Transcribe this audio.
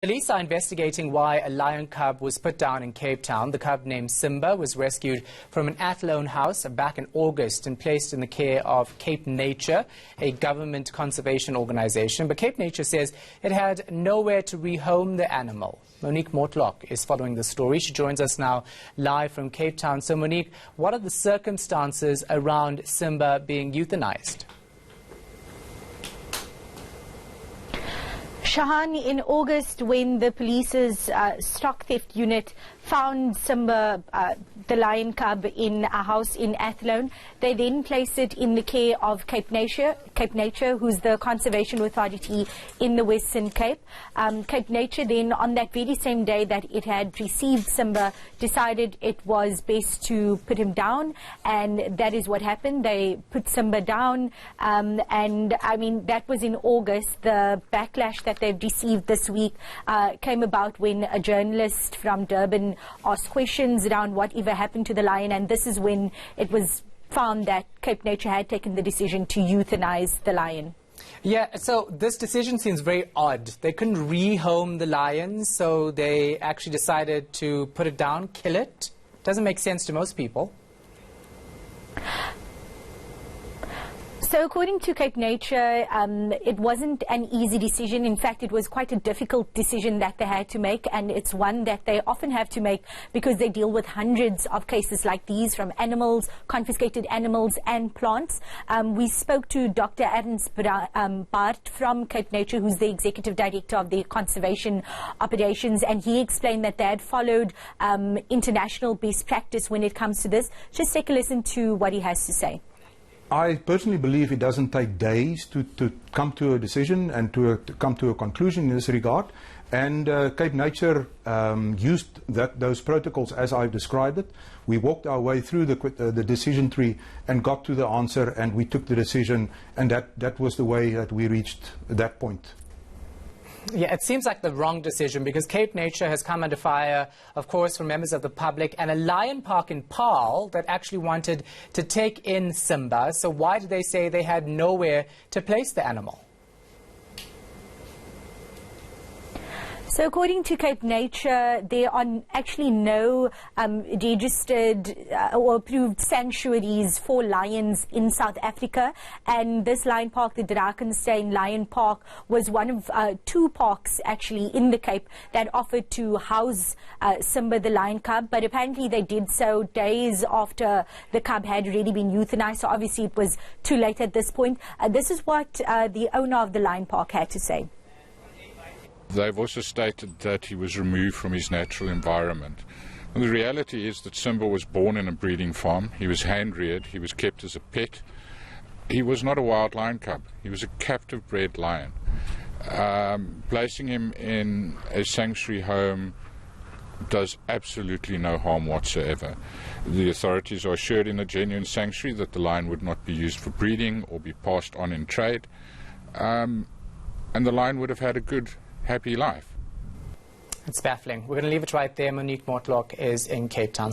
Police are investigating why a lion cub was put down in Cape Town. The cub, named Simba, was rescued from an Athlone house back in August and placed in the care of Cape Nature, a government conservation organization. But Cape Nature says it had nowhere to rehome the animal. Monique Mortlock is following the story. She joins us now live from Cape Town. So, Monique, what are the circumstances around Simba being euthanized? Shahan, in August, when the police's stock theft unit found Simba, the lion cub, in a house in Athlone, they then placed it in the care of Cape Nature, who's the conservation authority in the Western Cape. Cape Nature then, on that very same day that it had received Simba, decided it was best to put him down, and that is what happened. They put Simba down, and I mean, that was in August. The backlash that they've received this week came about when a journalist from Durban asked questions around whatever happened to the lion, and this is when it was found that Cape Nature had taken the decision to euthanize the lion. Yeah, so this decision seems very odd. They couldn't rehome the lion, so they actually decided to put it down, kill it. Doesn't make sense to most people. So according to Cape Nature, it wasn't an easy decision. In fact, it was quite a difficult decision that they had to make, and it's one that they often have to make because they deal with hundreds of cases like these from animals, confiscated animals and plants. We spoke to Dr. Ernst Bart from Cape Nature, who's the executive director of the conservation operations, and he explained that they had followed international best practice when it comes to this. Just take a listen to what he has to say. I personally believe it doesn't take days to come to a decision and to come to a conclusion in this regard. And Cape Nature used those protocols as I've described it. We walked our way through the decision tree and got to the answer, and we took the decision, and that was the way that we reached that point. Yeah, it seems like the wrong decision because Cape Nature has come under fire, of course, from members of the public and a lion park in Paarl that actually wanted to take in Simba. So why did they say they had nowhere to place the animal? So according to Cape Nature, there are actually no registered or approved sanctuaries for lions in South Africa. And this lion park, the Drakensberg Lion Park, was one of two parks actually in the Cape that offered to house Simba the lion cub. But apparently they did so days after the cub had already been euthanized. So obviously it was too late at this point. This is what the owner of the lion park had to say. They've also stated that he was removed from his natural environment. And the reality is that Simba was born in a breeding farm. He was hand-reared. He was kept as a pet. He was not a wild lion cub. He was a captive-bred lion. Placing him in a sanctuary home does absolutely no harm whatsoever. The authorities are assured in a genuine sanctuary that the lion would not be used for breeding or be passed on in trade. And the lion would have had a good, happy life. It's baffling. We're going to leave it right there. Monique Mortlock is in Cape Town.